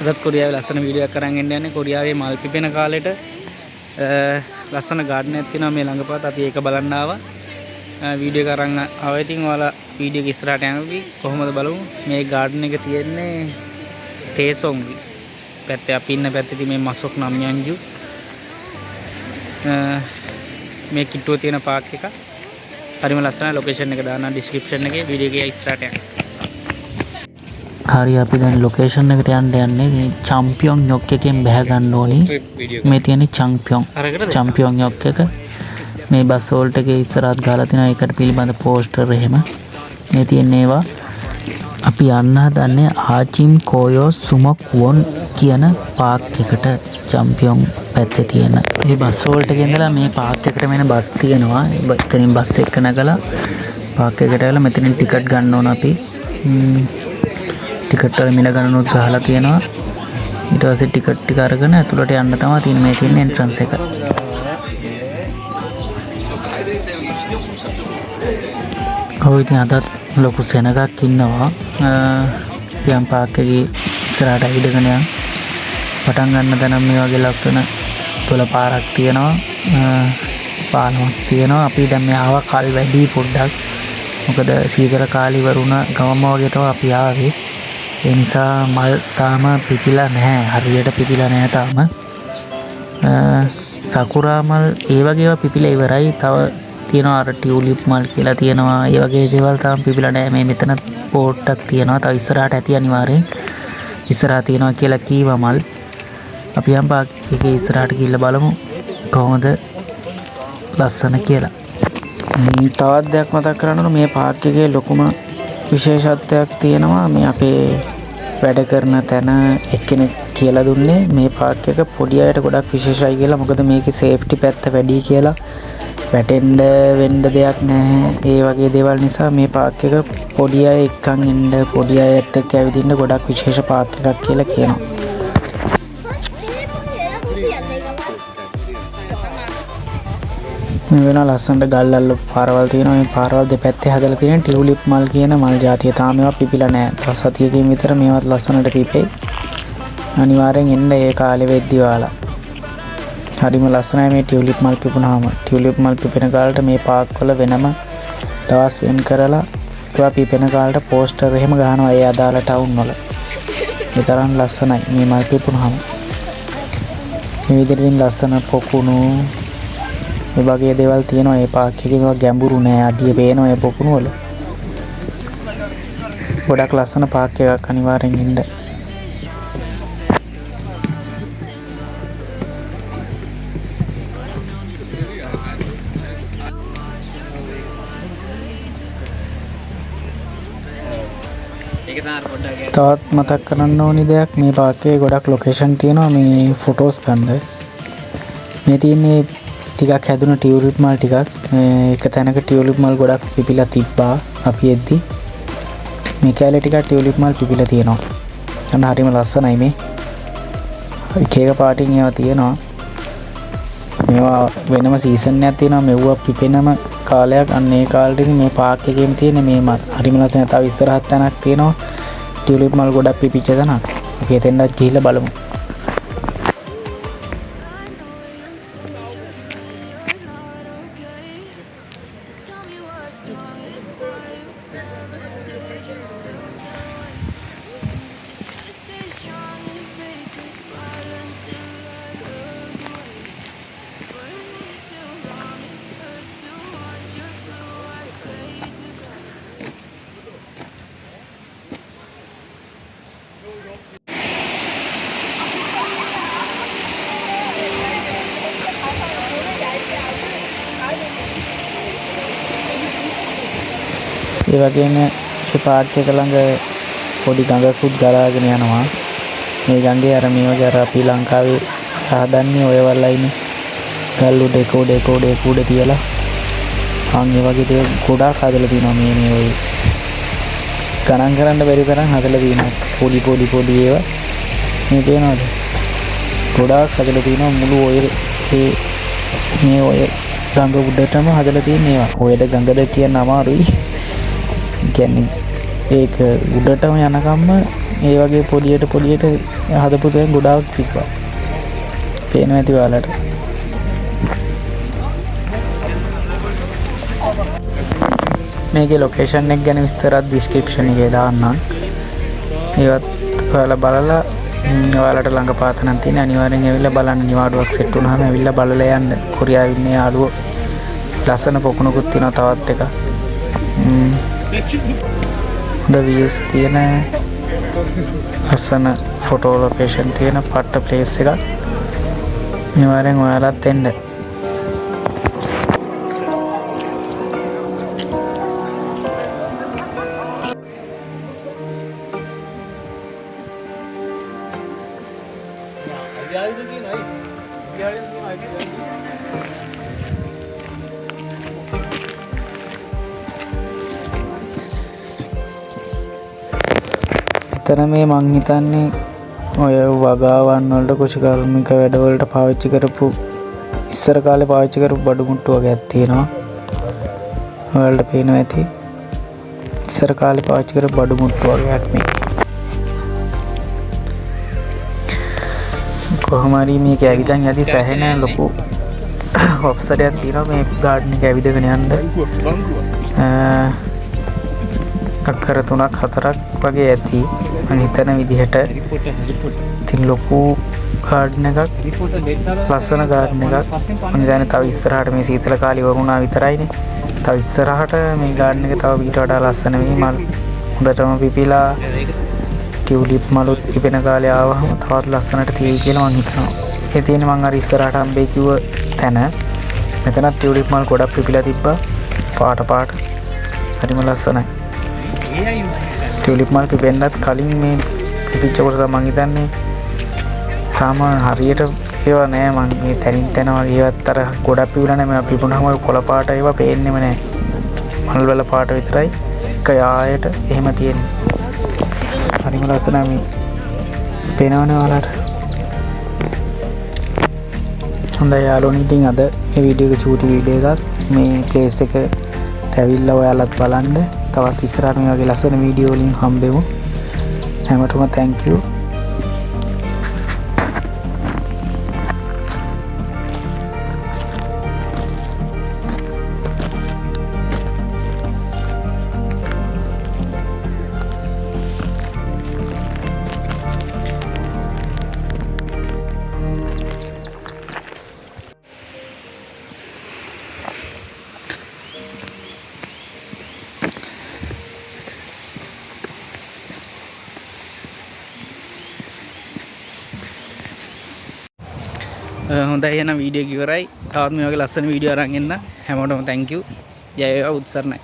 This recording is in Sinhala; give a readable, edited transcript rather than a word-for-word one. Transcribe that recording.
අදත් කොරියාවේ ලස්සන වීඩියෝ එකක් අරන් එන්න යන්නේ. කොරියාවේ මල් පිපෙන කාලෙට ලස්සන ගාඩන් එකක් තියෙනවා මේ ළඟපාත. අපි ඒක බලන්න ආවා. වීඩියෝ එක අරන් ආවා. ඉතින් ඔයාලා වීඩියෝ එක ඉස්සරහට යනවා. කොහොමද බලමු. මේ ගාඩන් එක තියෙන්නේ තේසොන්ගි පැත්තේ. අපි ඉන්න පැත්තේ තියෙන මේ මසොක් නම්යන්ජු මේ කිට්ටුව තියෙන පාක් එක. හරිම ලස්සනයි. ලොකේෂන් එක දාන්න ඩිස්ක්‍රිප්ෂන් එකේ. වීඩියෝ එකේ ඉස්සරහට යන්න. හරි අපි දැන් ලොකේෂන් එකට යන්නේ චැම්පියොන් යොක් එකෙන් බැහැ ගන්න ඕනි. මේ තියෙන්නේ චැම්පියොන් යොක් එක. මේ බස් හෝල්ට් එකේ ඉස්සරහට ගහලා තියෙනවා. ඒකට පිළිබඳ පෝස්ටර් එහෙම. මේ තියෙන ඒවා අපි යන්න හදන්නේ ආචිම් කෝයෝ සුමක්වොන් කියන පාක් එකට චැම්පියොන් පැත්තේ තියෙන. මේ බස් හෝල්ට් එකේ ඉඳලා මේ පාක් එකට මෙන්න බස් තියෙනවා. එතනින් බස් එක නැගලා පාක් එකට ඇවිල්ලා මෙතනින් ටිකට් ගන්න ඕන අපි. ටිකට් වල මිල ගණනුත් ගහලා තියෙනවා. ඊට පස්සේ ටිකට් ටික අරගෙන ඇතුළට යන්න තමයි තියෙන මේ තියෙන එන්ට්‍රන්ස් එක. ඔය ඉතින් අදත් ලොකු සෙනගක් ඉන්නවා. පියම් පාක් එකේ ඉස්සරහට ඉඳගෙන යන පටන් ගන්න තැන මේ වගේ ලස්සන තොල පාරක් තියෙනවා. පාලමක් තියෙනවා. අපි දැන් මේ ආවා කල් වැඩි පොඩ්ඩක්. මොකද සීතල කාලේ වරුණ ගමම වගේ තමයි අපි ආවේ. ඒ නිසා මල් තාම පිපිලා නැහැ. හරියට පිපිලා නැහැ තාම. සකුරා මල් ඒ වගේ ඒවා පිපිලා ඉවරයි. තව තියෙනවා අර ටියුලිප් මල් කියලා තියෙනවා. ඒ වගේ දේවල් තාම පිපිලා නැහැ. මේ මෙතන පෝට්ටක් තියෙනවා. තව ඉස්සරහට ඇති අනිවාර්යෙන්. ඉස්සරහා තියෙනවා කියලා කීවා මල්. අපි යම් පාක් එකේ ඉස්සරහට ගිහිල්ලා බලමු කොහොමද ලස්සන කියලා. තවත් දෙයක් මතක් කරන්න මේ පාක් එකේ ලොකුම විශේෂත්වයක් තියෙනවා. මේ අපේ වැඩ කරන තැන එක්කෙනෙක් කියලා දුන්නේ මේ පාක් එක පොඩි අයට ගොඩක් විශේෂයි කියලා. මොකද මේකේ සේෆ්ටි පැත්ත වැඩි කියලා. වැටෙන්න වෙන්න දෙයක් නැහැ. ඒ වගේ දේවල් නිසා මේ පාක් එක පොඩි අය එක්කන් ඉන්න පොඩි අයත් එක්ක ඇවිදින්න ගොඩක් විශේෂ පාක් එකක් කියලා කියනවා. මේ වෙන ලස්සනට ගල් අල්ල පාරවල් තියෙනවා. මේ පාරවල් දෙපැත්තේ හදලා තියෙන ටියුලිප් මල් කියන මල් జాතිය. තාම ඒවා පිපිලා නැහැ. තව සතියකින් විතර මේවත් ලස්සනට පිපෙයි. අනිවාර්යෙන් එන්න ඒ කාලෙ වෙද්දි ඔයාලා. හරිම ලස්සනයි මේ ටියුලිප් මල් පිපුණාම. ටියුලිප් මල් පිපෙන කාලට මේ පාක් වල වෙනම දවස් වෙන් කරලා ඒවා පිපෙන කාලට පෝස්ටර් එහෙම ගහනවා ඒ අදාළ ටවුන් වල. ඒ තරම් ලස්සනයි මේ මල් පිපුණාම. මේ විදිහට ලස්සන පොකුණු මේ වගේ දේවල් තියෙනවා. මේ පාක් එකේ මේවා ගැඹුරු නෑ. අඩිය පේනවා මේ පොකුණු වල. ගොඩක් ලස්සන පාක් එකක්. අනිවාර්යෙන් ඉන්න. තවත් මතක් කරන්න ඕනි දෙයක් මේ පාක් එකේ ගොඩක් ලොකේෂන් තියෙනවා මේ ෆොටෝස් ගන්න. මේ තියෙන්නේ ටිකක් හැදුන ටියුලිප් මල් ටිකක්. එක තැනක ටියුලිප් මල් ගොඩක් පිපිලා තිබ්බා අපි එද්දි. මේ කැලේ ටිකක් ටියුලිප් මල් පිපිලා තියෙනවා. අන්න හරිම ලස්සනයි මේ. එක එක පාටින් ඒවා තියෙනවා. මේවා වෙනම සීසන් එකක් තියෙනවා. මෙව්වා පිපෙනම කාලයක්. අන්න ඒ කාලෙදී මේ පාක් එකේම තියෙන මේ මල් හරිම ලස්සනයි. තව ඉස්සරහත් තැනක් තියෙනවා. ටියුලිප් මල් ගොඩක් පිපිච්ච තැනක්. අපි එතෙන්වත් ගිහිල්ලා බලමු. ඒ වගේම මේ පාක් එක ළඟ පොඩි ගඟකුත් ගලාගෙන යනවා. මේ ගඟේ අර මේ වගේ අර අපි ලංකාවේ හදන්නේ ඔය වලයිනේ. ගල් උඩ තියලා අන් ඒ වගේ දේ ගොඩාක් හදලා තියෙනවා. මේ ඔය ගණන් කරන්න බැරි තරම් හදලා තියෙනවා. පොඩි ඒවා මේ පේනවද? ගොඩාක් හදලා තියෙනවා. මුළු ඔය මේ ඔය ගඟ උඩටම හදලා තියෙන ඒවා. ඔයද ගඟද කියන්න අමාරුයි. කියන්නේ ඒක උඩටම යනකම්ම ඒ වගේ පොඩියට හදපු තැන් ගොඩාක් තිබ්බා. පේනවා ඇති ඔයාලට. මේකේ ලොකේෂන් එක ගැන විස්තරات ඩිස්ක්‍රිප්ෂන් එකේ දාන්නම්. ඒවත් ඔයාලා බලලා ඔයාලට ළඟ පාත නම් තියෙන අනිවාර්යෙන් ඇවිල්ලා බලන්න. නිවාඩුවක් සෙට් වුණාම ඇවිල්ලා බලලා යන්න. කොරියාවේ ඉන්නේ යාළුවෝ ලස්සන පොකුණකුත් තියෙනවා තවත් එක. හොඳ views තියෙන ලස්සන ෆොටෝ ලොකේෂන් තියෙන පට්ට ප්ලේස් එකක්. අනිවාර්යෙන් ඔයාලත් එන්න. එතන මේ මං හිතන්නේ ඔය වගාවන් වලට කුෂිකාර්මික වැඩවලට පාවිච්චි කරපු ඉස්සර කාලේ පාවිච්චි කරපු බඩු මුට්ටු වගේක් තියෙනවා. ඔයාලට පේනවා ඇති. ඉස්සර කාලේ පාවිච්චි කරපු බඩු මුට්ටු වගේක් මේ. කොහොම හරි මේක ඇවිදන් යදි සැහෙන ලොකු ඔෆ්සරයක් තියෙනවා මේ ගාඩන් එක ඇවිදගෙන යන්න. අක්කර 3ක් 4ක් වගේ ඇති මම හිතන විදිහට. ඉතින් ලොකු ගාඩන් එකක්, ලස්සන ගාඩන් එකක්. මම දැන් තව ඉස්සරහට මේ සීතල කාලේ වරුණා විතරයිනේ. තව ඉස්සරහට මේ ගාඩන් එක තව ඊට වඩා ලස්සන වෙයි. මල් හොඳටම පිපිලා ටියුලිප් මලුත් පිපෙන කාලේ ආවම තවත් ලස්සනට තියෙයි කියලා මම හිතනවා. ඒ තියෙන්නේ මම අර ඉස්සරහට හම්බේ කිව්ව තැන. මෙතන ටියුලිප් මල් ගොඩක් පිපිලා තිබ්බා. පාට හරිම ලස්සනයි. ටියුලිප් මල් පිපෙන්නත් කලින් මේ පිපිච්ච කොට තමයි මම හිතන්නේ. තාම හරියට ඒවා නෑ. මම මේ තැනින් තැන වගේ ඒවත් අර ගොඩක් පිපුණා නෑ. මම පිපුණාම කොළ පාට ඒවා පේන්නෙම නෑ. මල් වල පාට විතරයි එක යායට එහෙම තියෙන්නේ. හරිම ලස්සනයි මේ. පේනවනේ ඔයාලට. හොඳයි යාළුවනේ, ඉතින් අද මේ වීඩියෝ එක චූටි වීඩියෝ එකක්. මේ ප්ලේස් එකට ඇවිල්ලා ඔයාලත් බලන්න. තවත් ඉස්සරහට මේ වගේ ලස්සන වීඩියෝ වලින් හම්බෙමු. හැමෝටම thank you. හොඳයි එහෙනම් වීඩියෝ එක ඉවරයි. තවත් මේ වගේ ලස්සන වීඩියෝ අරන් එන්න. හැමෝටම thank you. ජය වේවා උත්සරණයි.